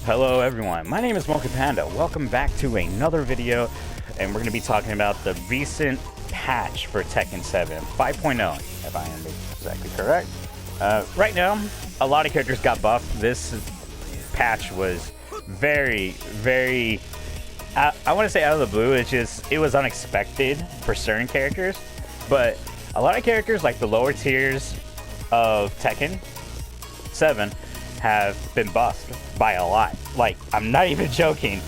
Hello everyone, my name is Mocha Panda. Welcome back to another video, and we're going to be talking about the recent patch for Tekken 7 5.0, if I am exactly correct. Right now, a lot of characters got buffed. This patch was very, I want to say out of the blue. It was unexpected for certain characters, but a lot of characters like the lower tiers of Tekken 7 have been buffed by a lot. Like, I'm not even joking.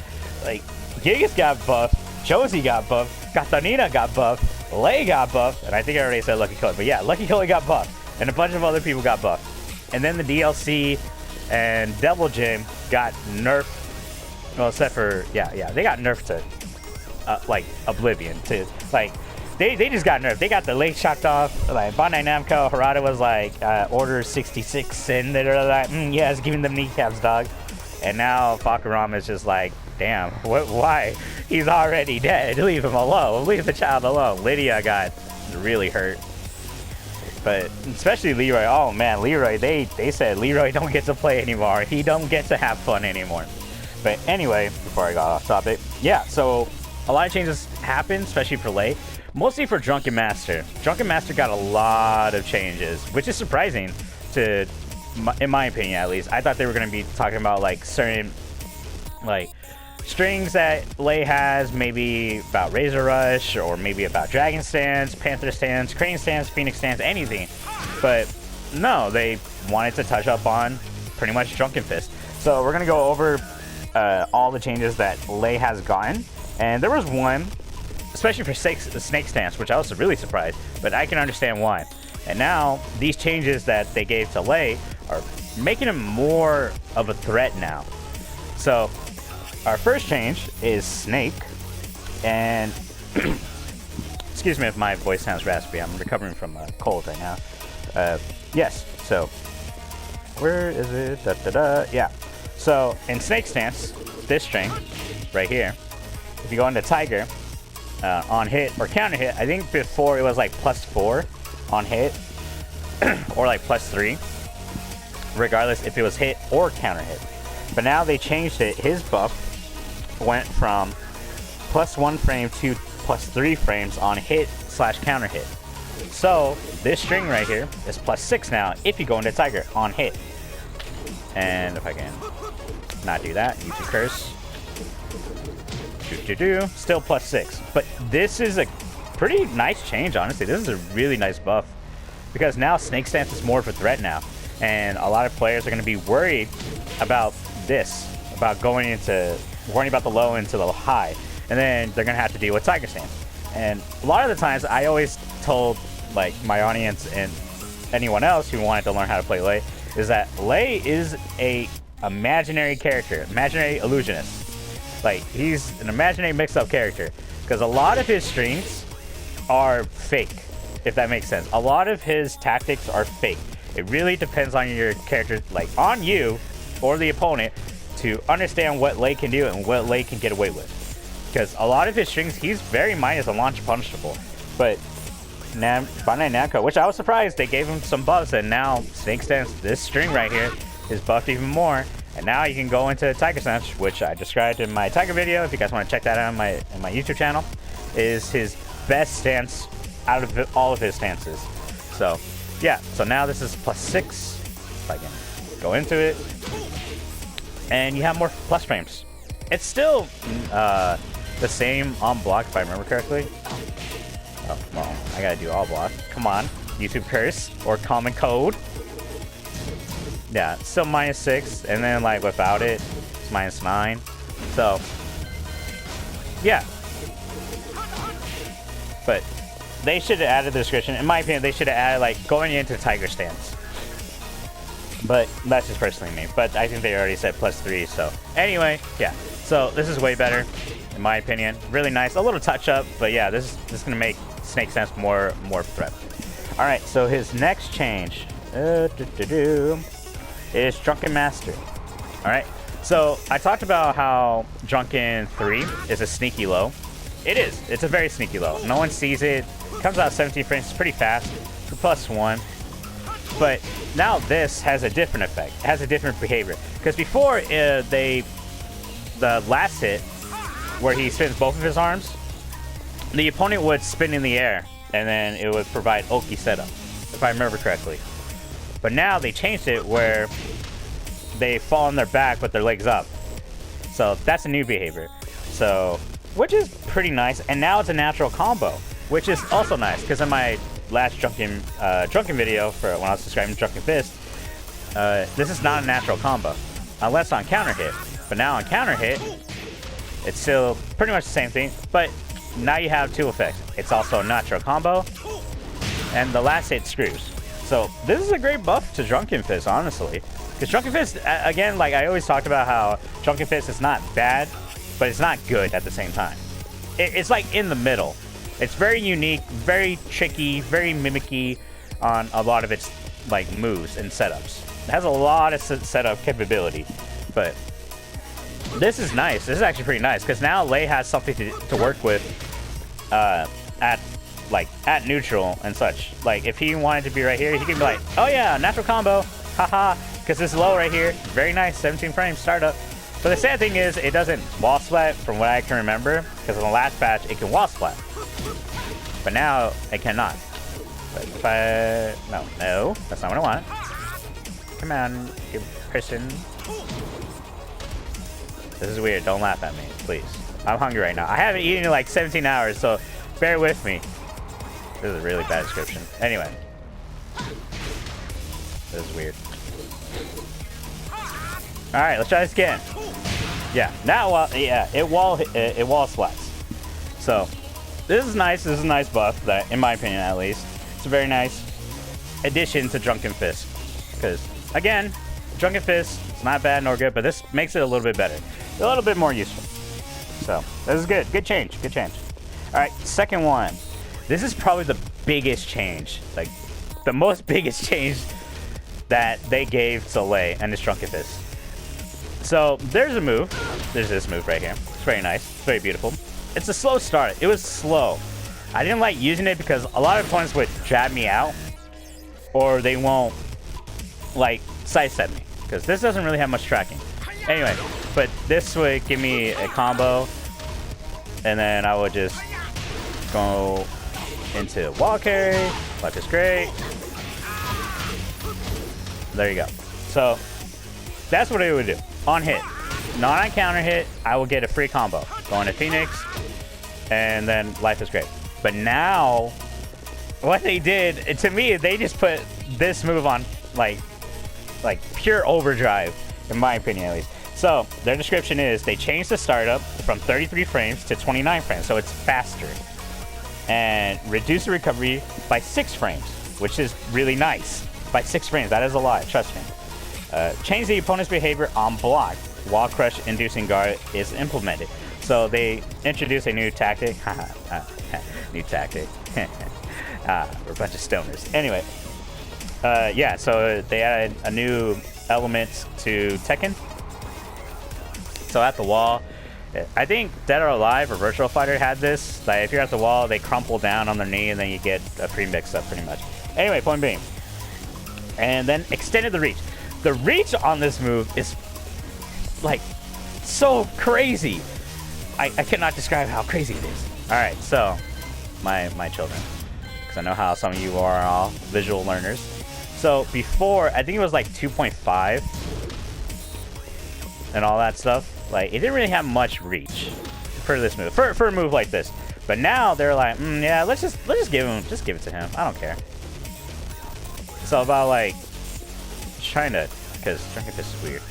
Like, Gigas got buffed, Josie got buffed, Katanina got buffed, Lei got buffed, and I think I already said Lucky Killer, but yeah, Lucky Killer got buffed, and a bunch of other people got buffed. And then the DLC and Devil Jim got nerfed. Well, except for, yeah, they got nerfed to, like, Oblivion. To, like, they just got nerfed. They got the leg chopped off. Like, Bandai Namco, Harada was like, Order 66, and they're like, yeah, it's giving them kneecaps, dog. And now Fakurama is just like, damn, why? He's already dead. Leave him alone. Leave the child alone. Lydia got really hurt. But especially Leroy. Oh, man, Leroy, they said Leroy don't get to play anymore. He don't get to have fun anymore. But anyway, before I got off topic, yeah, so a lot of changes happened, especially for Lei. Mostly for Drunken Master. Drunken Master got a lot of changes, which is surprising to, in my opinion at least. I thought they were going to be talking about like certain like strings that Lei has, maybe about Razor Rush, or maybe about Dragon Stance, Panther Stance, Crane Stance, Phoenix Stance, anything. But no, they wanted to touch up on pretty much Drunken Fist. So we're going to go over all the changes that Lei has gotten. And there was one, especially for Snake Stance, which I was really surprised, but I can understand why. And now, these changes that they gave to Lei are making him more of a threat now. So, our first change is Snake, and excuse me if my voice sounds raspy, I'm recovering from a cold right now. Yes, so, where is it? Yeah. So, in Snake Stance, this string, right here, if you go into Tiger, on hit or counter hit, I think before it was like +4 on hit, or like +3, regardless if it was hit or counter hit. But now they changed it. His buff went from +1 frame to +3 frames on hit / counter hit. So this string right here is +6 now if you go into Tiger on hit. And if I can not do that, use a curse. Still +6. But this is a pretty nice change, honestly. This is a really nice buff, because now Snake Stance is more of a threat now, and a lot of players are going to be worried about this, about worrying about the low into the high, and then they're going to have to deal with Tiger Stance. And a lot of the times I always told like my audience and anyone else who wanted to learn how to play Lei is that Lei is a imaginary character, imaginary illusionist. Like, he's an imaginary mix-up character, because a lot of his strings are fake, if that makes sense. A lot of his tactics are fake. It really depends on your character, like on you or the opponent, to understand what Lei can do and what Lei can get away with. Because a lot of his strings, he's very minus and launch punishable. But Bandai Namco, which I was surprised, they gave him some buffs, and now Snake Stance, this string right here, is buffed even more. And now you can go into Tiger Stance, which I described in my Tiger video. If you guys want to check that out on my YouTube channel, is his best stance out of all of his stances. So, yeah. So now this is +6. If I can go into it, and you have more plus frames. It's still the same on block, if I remember correctly. Oh, well, I gotta do all block. Come on, YouTube curse or common code. Yeah, still -6, and then like without it, it's -9. So, yeah. But they should have added the description. In my opinion, they should have added like going into Tiger Stance. But that's just personally me. But I think they already said +3. So anyway, yeah. So this is way better, in my opinion. Really nice, a little touch up, but yeah, this is gonna make Snake Stance more threat. All right, so his next change. Is Drunken Master. Alright, so I talked about how Drunken 3 is a sneaky low. It is. It's a very sneaky low. No one sees it. Comes out 17 frames. It's pretty fast. For +1. But now this has a different effect. It has a different behavior. Because before, the last hit, where he spins both of his arms, the opponent would spin in the air, and then it would provide Oki setup, if I remember correctly. But now they changed it where they fall on their back with their legs up. So that's a new behavior. So, which is pretty nice. And now it's a natural combo, which is also nice, because in my last Drunken video for when I was describing Drunken Fist, this is not a natural combo, unless on counter hit. But now on counter hit, it's still pretty much the same thing, but now you have two effects. It's also a natural combo, and the last hit screws. So this is a great buff to Drunken Fist, honestly. Because Drunken Fist, again, like I always talked about how Drunken Fist is not bad, but it's not good at the same time. It's like in the middle. It's very unique, very tricky, very mimicky on a lot of its like moves and setups. It has a lot of setup capability, but this is nice. This is actually pretty nice because now Lei has something to work with at neutral and such. Like if he wanted to be right here, he could be like, oh yeah, natural combo, haha, because this is low right here. Very nice, 17 frames startup. But the sad thing is, it doesn't wall splat from what I can remember, because in the last patch it can wall splat, but now it cannot. But if no, that's not what I want. Come on, you person. This is weird. Don't laugh at me, please. I'm hungry right now. I haven't eaten in like 17 hours, so bear with me. This is a really bad description. Anyway. This is weird. Alright, let's try this again. Yeah, now, it wall splats. So, this is nice. This is a nice buff, that, in my opinion at least. It's a very nice addition to Drunken Fist. Because, again, Drunken Fist, it's not bad nor good, but this makes it a little bit better. A little bit more useful. So, this is good. Good change. Good change. Alright, second one. This is probably the biggest change. Like, the most biggest change that they gave to Lei and his Drunken Fist. So, there's a move. There's this move right here. It's very nice. It's very beautiful. It's a slow start. It was slow. I didn't like using it because a lot of opponents would jab me out, or they won't, like, sidestep me, because this doesn't really have much tracking. Anyway, but this would give me a combo, and then I would just go into wall carry. Life is great. There you go. So, that's what it would do. On hit. Not on counter hit, I will get a free combo. Going to Phoenix, and then life is great. But now, what they did, to me, they just put this move on, like pure overdrive, in my opinion at least. So, their description is, they changed the startup from 33 frames to 29 frames, so it's faster. And reduce the recovery by 6 frames, which is really nice. By 6 frames, that is a lot, trust me. Change the opponent's behavior on block while crush inducing guard is implemented. So they introduce a new tactic. New tactic. We're a bunch of stoners. Anyway, yeah, so they added a new element to Tekken. So at the wall, I think Dead or Alive or Virtual Fighter had this. Like if you're at the wall, they crumple down on their knee and then you get a pre-mix up pretty much. Anyway, point being. And then extended the reach. The reach on this move is like so crazy. I cannot describe how crazy it is. Alright, so my children, because I know how some of you are all visual learners. So before, I think it was like 2.5 and all that stuff. Like it didn't really have much reach for this move, for a move like this. But now they're like, yeah, let's just give it to him. I don't care. It's all about like trying to, because Drunken Fist is weird.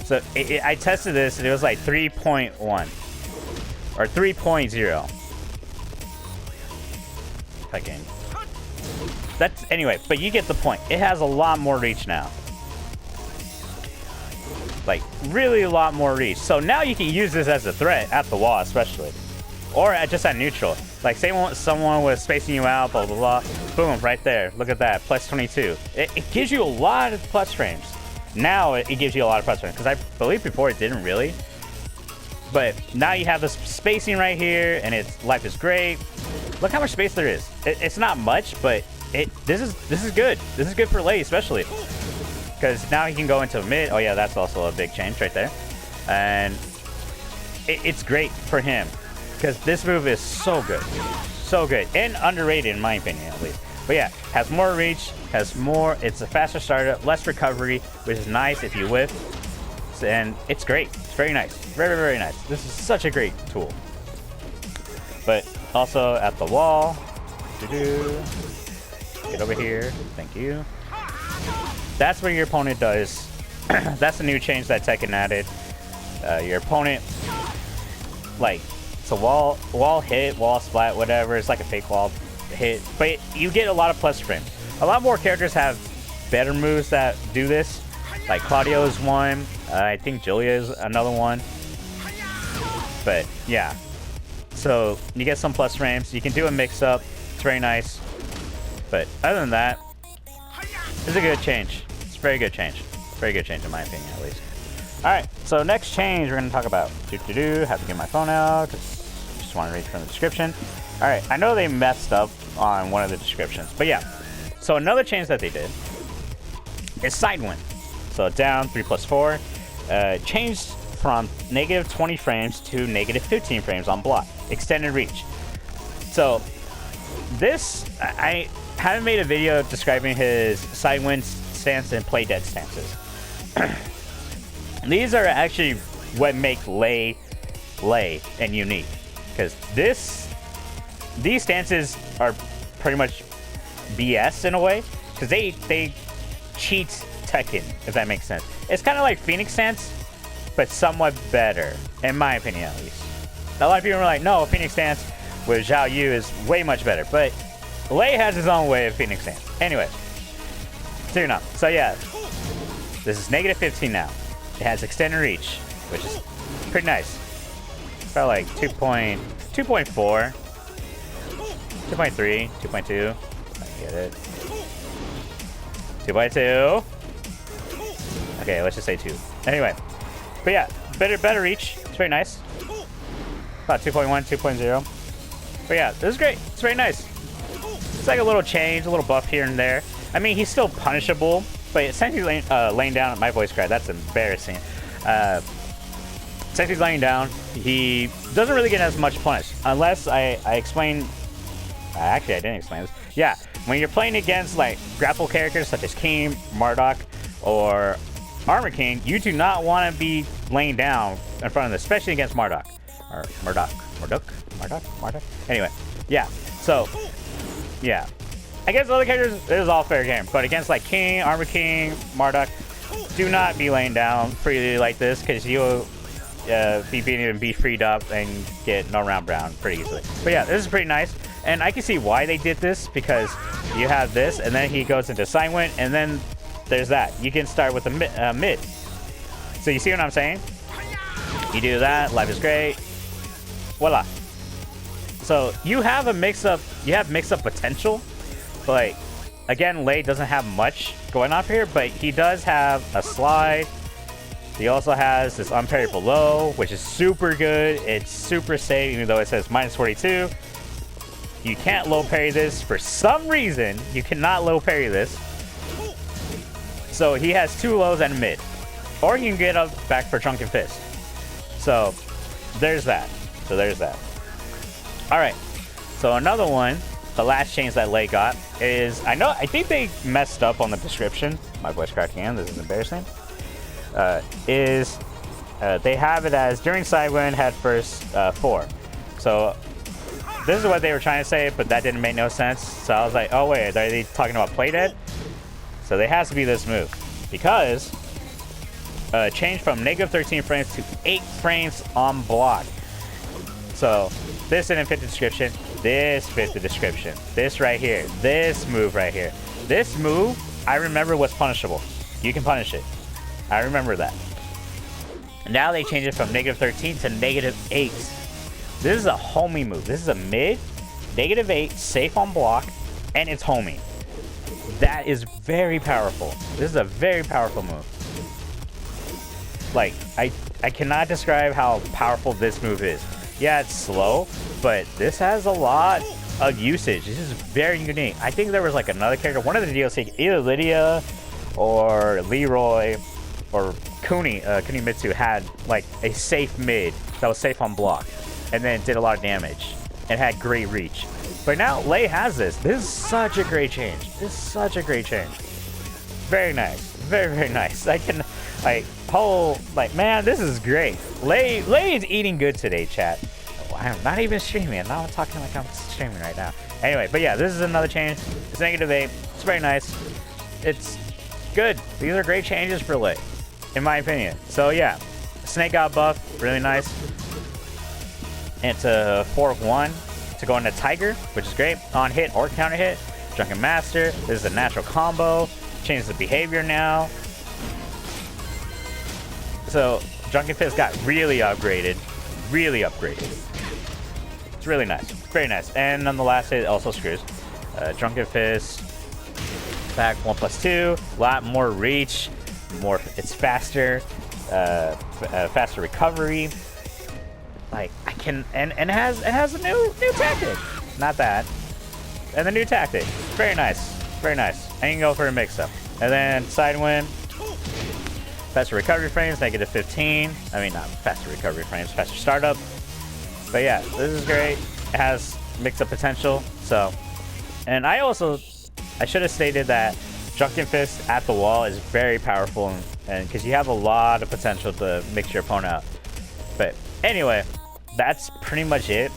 So I tested this and it was like 3.1 or 3.0. Fucking. That's anyway, but you get the point. It has a lot more reach now. Like really a lot more reach. So now you can use this as a threat at the wall, especially, or just at neutral. Like say someone was spacing you out, blah blah blah. Boom, right there. Look at that, plus 22. It gives you a lot of plus frames. Now it gives you a lot of plus frames, because I believe before it didn't really. But now you have this spacing right here, and life is great. Look how much space there is. It's not much, but this is good. This is good for Lei, especially because now he can go into mid. Oh yeah, that's also a big change right there, and it's great for him because this move is so good and underrated in my opinion at least. But yeah, has more reach, has more. It's a faster startup, less recovery, which is nice if you whiff, and it's great. It's very nice, very nice. This is such a great tool. But also at the wall. Get over here. Thank you. That's what your opponent does. That's a new change that Tekken added. Your opponent, like, it's a wall hit, wall splat, whatever. It's like a fake wall hit, but you get a lot of plus frames. A lot more characters have better moves that do this. Like Claudio is one. I think Julia is another one. But yeah. So you get some plus frames. You can do a mix-up. It's very nice. But other than that, it's a good change. It's a very good change. Very good change in my opinion, at least. Alright, so next change we're going to talk about. Have to get my phone out. Just want to read from the description. Alright, I know they messed up on one of the descriptions. But yeah. So another change that they did is Sidewind. So down 3+4. Changed from -20 frames to -15 frames on block. Extended reach. So this, I haven't made a video describing his Sidewind stance and play dead stances. These are actually what make Lei and unique, because these stances are pretty much BS in a way, because they cheat Tekken, if that makes sense. It's kind of like Phoenix stance, but somewhat better, in my opinion at least. A lot of people are like, no, Phoenix stance with Zhao Yu is way much better, but Lei has his own way of Phoenix stance. Anyway, so enough. So yeah, this is -15 now. It has extended reach, which is pretty nice. About like 2.4, 2.3, 2.2. I get it. 2.2. Okay, let's just say 2. Anyway, but yeah, better reach. It's very nice. About 2.1, 2.0. But yeah, this is great. It's very nice. It's like a little change, a little buff here and there. I mean, he's still punishable, but since he's laying down, my voice cried. That's embarrassing. Since he's laying down, he doesn't really get as much punish. Unless I explain... Actually, I didn't explain this. Yeah, when you're playing against like grapple characters such as King, Marduk, or Armor King, you do not want to be laying down in front of them, especially against Marduk. Or Marduk. Anyway, yeah. So, yeah. Against other characters, it is all fair game. But against like King, Armor King, Marduk, do not be laying down freely like this, because you'll be beaten and be freed up and get no round brown pretty easily. But yeah, this is pretty nice. And I can see why they did this, because you have this, and then he goes into Sidewind, and then there's that. You can start with the mid. So you see what I'm saying? You do that, life is great. Voila. So you have a mix-up, potential. But like, again, Lei doesn't have much going off here, but he does have a slide. He also has this unparry below, which is super good. It's super safe, even though it says -42. You can't low parry this. For some reason, you cannot low parry this. So he has 2 lows and a mid. Or you can get up back for Drunken Fist. So there's that. Alright. So another one, the last change that Lei got is, I think they messed up on the description. My voice cracked again, this is embarrassing. They have it as during Sidewind head first 4. So this is what they were trying to say, but that didn't make no sense. So I was like, oh wait, are they talking about play dead? So they has to be this move, because change from -13 frames to 8 frames on block. So this didn't fit the description. This fit the description. This right here. This move right here. This move, I remember, was punishable. You can punish it. I remember that. Now they change it from -13 to -8. This is a homing move. This is a mid, -8, safe on block, and it's homing. That is very powerful. This is a very powerful move. Like, I cannot describe how powerful this move is. Yeah, it's slow, but this has a lot of usage. This is very unique. I think there was like another character, one of the DLC, either Lydia or Leroy or Kunimitsu had like a safe mid that was safe on block and then did a lot of damage and had great reach. But now Lei has this. This is such a great change. This is such a great change. Very nice. Very, very nice. I can, like, man, this is great. Lei is eating good today, chat. I'm not even streaming. I'm not talking like I'm streaming right now. Anyway, but yeah, this is another change. It's -8. It's very nice. It's good. These are great changes for Lei, in my opinion. So yeah, Snake got buffed. Really nice. Into 4-1 to go into Tiger, which is great. On hit or counter hit. Drunken Master. This is a natural combo. Changes the behavior now. So Drunken Fist got really upgraded. Really upgraded. It's really nice. Very nice. And on the last hit, also screws. Drunken Fist. Back 1+2. A lot more reach. It's faster. Faster recovery. Like I can, and it has a new tactic. Not that. And the new tactic. Very nice. Very nice. I can go for a mix-up. And then Sidewind. Faster recovery frames, -15. I mean, not faster recovery frames, faster startup. But yeah, this is great. It has mix-up potential. So, and I should have stated that Drunken Fist at the wall is very powerful, and because you have a lot of potential to mix your opponent out. But anyway, that's pretty much it.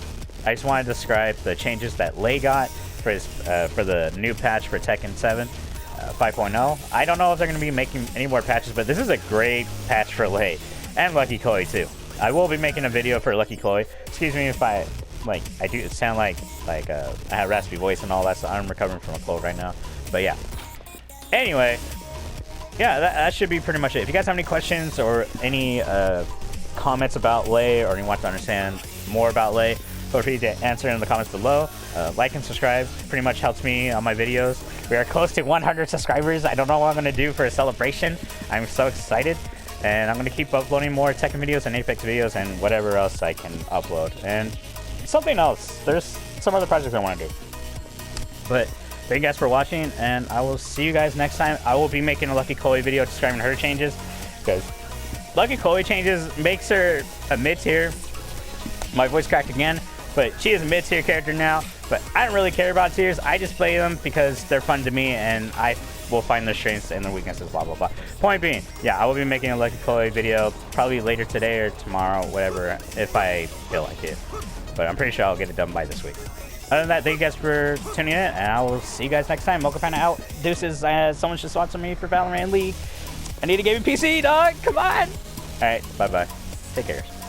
I just wanted to describe the changes that Lei got for the new patch for Tekken 7 5.0. I don't know if they're going to be making any more patches, but this is a great patch for Lei and Lucky Chloe too. I will be making a video for Lucky Chloe. Excuse me if I do sound like I have raspy voice and all that, so I'm recovering from a cold right now. But yeah. Anyway, yeah, that should be pretty much it. If you guys have any questions or any comments about Lei, or you want to understand more about Lei, feel free to answer in the comments below. Like and subscribe pretty much helps me on my videos. We are close to 100 subscribers. I don't know what I'm going to do for a celebration. I'm so excited. And I'm going to keep uploading more Tekken videos and Apex videos and whatever else I can upload. And something else. There's some other projects I want to do. But thank you guys for watching, and I will see you guys next time. I will be making a Lucky Chloe video describing her changes, because Lucky Chloe changes makes her a mid-tier. My voice cracked again, but she is a mid-tier character now. But I don't really care about tiers. I just play them because they're fun to me, and I will find their strengths and their weaknesses, blah, blah, blah. Point being, yeah, I will be making a Lucky Chloe video probably later today or tomorrow, whatever, if I feel like it. But I'm pretty sure I'll get it done by this week. Other than that, thank you guys for tuning in, and I will see you guys next time. Mokapana out. Deuces. Someone should sponsor me for Valorant League. I need a gaming PC, dog. Come on. All right. Bye-bye. Take care.